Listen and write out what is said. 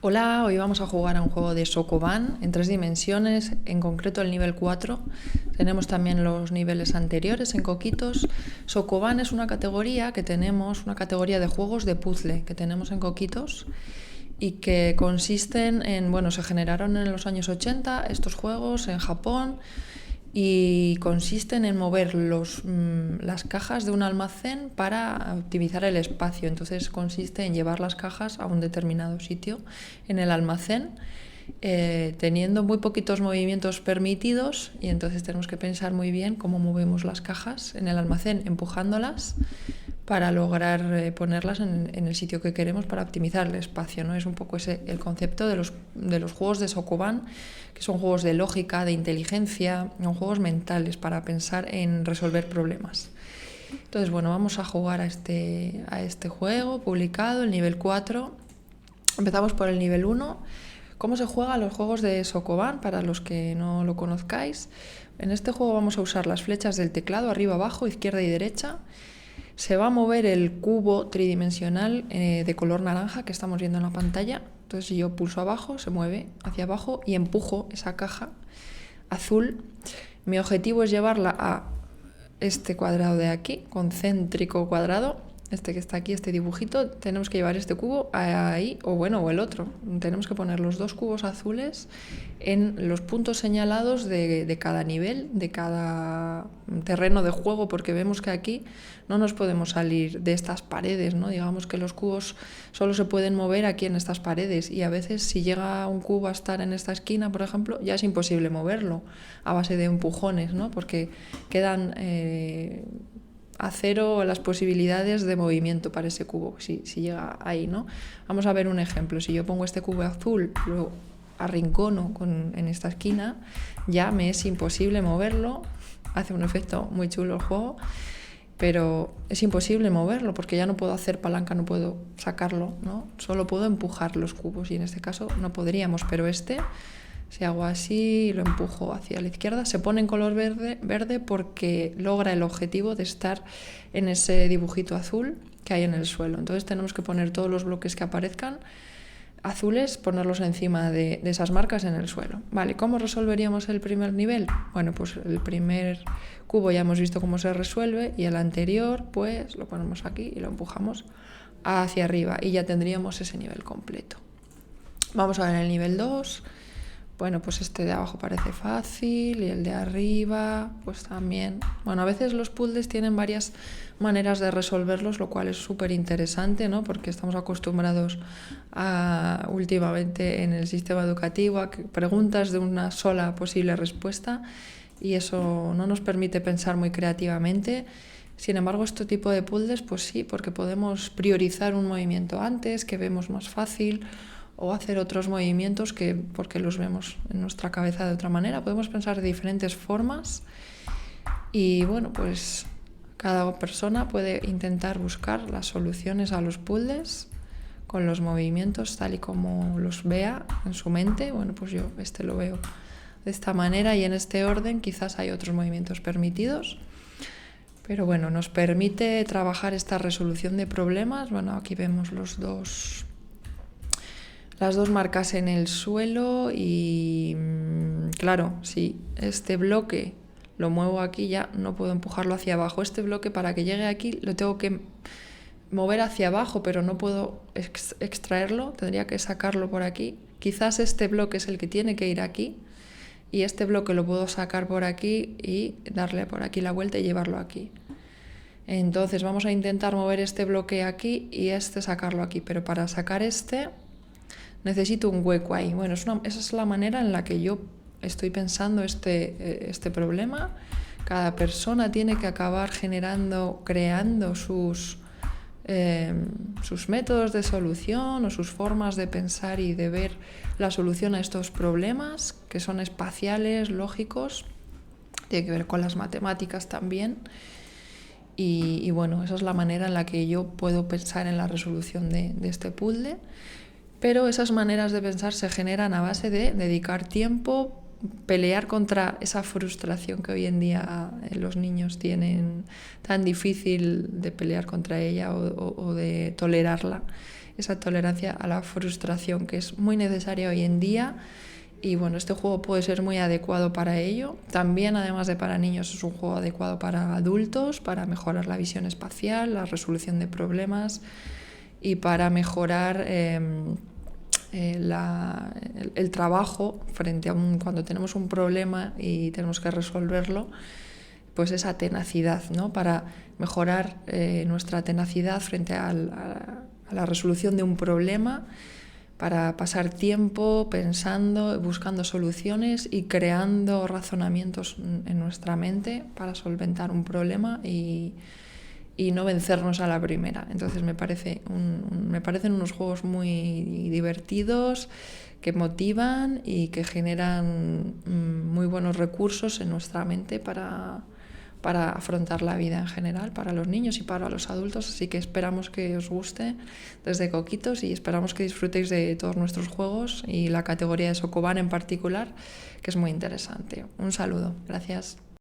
Hola, hoy vamos a jugar a un juego de Sokoban en 3 dimensiones, en concreto el nivel 4. Tenemos también los niveles anteriores en Coquitos. Sokoban es una categoría que tenemos, una categoría de juegos de puzzle que tenemos en Coquitos y que consisten en, bueno, se generaron en los años 80 estos juegos en Japón y consisten en mover las cajas de un almacén para optimizar el espacio. Entonces consiste en llevar las cajas a un determinado sitio en el almacén, teniendo muy poquitos movimientos permitidos, y entonces tenemos que pensar muy bien cómo movemos las cajas en el almacén, empujándolas para lograr ponerlas en el sitio que queremos para optimizar el espacio, ¿no? Es un poco ese el concepto de los juegos de Sokoban, que son juegos de lógica, de inteligencia, son juegos mentales para pensar en resolver problemas. Entonces, bueno, vamos a jugar a este juego publicado, el nivel 4. Empezamos por el nivel 1. ¿Cómo se juegan los juegos de Sokoban? Para los que no lo conozcáis, en este juego vamos a usar las flechas del teclado, arriba, abajo, izquierda y derecha. Se va a mover el cubo tridimensional de color naranja que estamos viendo en la pantalla. Entonces, si yo pulso abajo, se mueve hacia abajo y empujo esa caja azul. Mi objetivo es llevarla a este cuadrado de aquí, concéntrico cuadrado, este que está aquí, este dibujito. Tenemos que llevar este cubo ahí, o el otro. Tenemos que poner los dos cubos azules en los puntos señalados de cada nivel, de cada terreno de juego, porque vemos que aquí no nos podemos salir de estas paredes, ¿no? Digamos que los cubos solo se pueden mover aquí en estas paredes, y a veces si llega un cubo a estar en esta esquina, por ejemplo, ya es imposible moverlo a base de empujones, ¿no? Porque quedan a cero las posibilidades de movimiento para ese cubo, si llega ahí, ¿no? Vamos a ver un ejemplo. Si yo pongo este cubo azul, lo arrincono en esta esquina, ya me es imposible moverlo. Hace un efecto muy chulo el juego, pero es imposible moverlo porque ya no puedo hacer palanca, no puedo sacarlo, ¿no? Solo puedo empujar los cubos, y en este caso no podríamos, pero si hago así y lo empujo hacia la izquierda, se pone en color verde porque logra el objetivo de estar en ese dibujito azul que hay en el suelo. Entonces tenemos que poner todos los bloques que aparezcan azules, ponerlos encima de esas marcas en el suelo. Vale, ¿cómo resolveríamos el primer nivel? Bueno, pues el primer cubo ya hemos visto cómo se resuelve, y el anterior pues lo ponemos aquí y lo empujamos hacia arriba y ya tendríamos ese nivel completo. Vamos a ver el nivel 2. Bueno, pues este de abajo parece fácil y el de arriba pues también. Bueno, a veces los puzzles tienen varias maneras de resolverlos, lo cual es súper interesante, ¿no? Porque estamos acostumbrados últimamente en el sistema educativo a preguntas de una sola posible respuesta, y eso no nos permite pensar muy creativamente. Sin embargo, este tipo de puzzles, pues sí, porque podemos priorizar un movimiento antes, que vemos más fácil, o hacer otros movimientos porque los vemos en nuestra cabeza de otra manera. Podemos pensar de diferentes formas, y bueno, pues cada persona puede intentar buscar las soluciones a los puzzles con los movimientos tal y como los vea en su mente. Bueno, pues yo lo veo de esta manera y en este orden. Quizás hay otros movimientos permitidos, pero bueno, nos permite trabajar esta resolución de problemas. Bueno, aquí vemos las dos marcas en el suelo, y claro, si este bloque lo muevo aquí, ya no puedo empujarlo hacia abajo. Este bloque, para que llegue aquí, lo tengo que mover hacia abajo, pero no puedo extraerlo, tendría que sacarlo por aquí. Quizás este bloque es el que tiene que ir aquí, y este bloque lo puedo sacar por aquí y darle por aquí la vuelta y llevarlo aquí. Entonces vamos a intentar mover este bloque aquí y sacarlo aquí, pero para sacar necesito un hueco ahí. Bueno, esa es la manera en la que yo estoy pensando este problema. Cada persona tiene que acabar creando sus métodos de solución o sus formas de pensar y de ver la solución a estos problemas, que son espaciales, lógicos, tiene que ver con las matemáticas también. Y bueno, esa es la manera en la que yo puedo pensar en la resolución de este puzzle. Pero esas maneras de pensar se generan a base de dedicar tiempo, pelear contra esa frustración que hoy en día los niños tienen tan difícil de pelear contra ella o de tolerarla. esa tolerancia a la frustración, que es muy necesaria hoy en día. Y bueno, este juego puede ser muy adecuado para ello. También, además de para niños, es un juego adecuado para adultos, para mejorar la visión espacial, la resolución de problemas y para mejorar el trabajo frente a cuando tenemos un problema y tenemos que resolverlo, pues esa tenacidad, ¿no? Para mejorar nuestra tenacidad frente a la resolución de un problema, para pasar tiempo pensando, buscando soluciones y creando razonamientos en nuestra mente para solventar un problema y no vencernos a la primera. Entonces me parecen unos juegos muy divertidos, que motivan y que generan muy buenos recursos en nuestra mente para afrontar la vida en general, para los niños y para los adultos. Así que esperamos que os guste desde Coquitos y esperamos que disfrutéis de todos nuestros juegos y la categoría de Sokoban en particular, que es muy interesante. Un saludo. Gracias.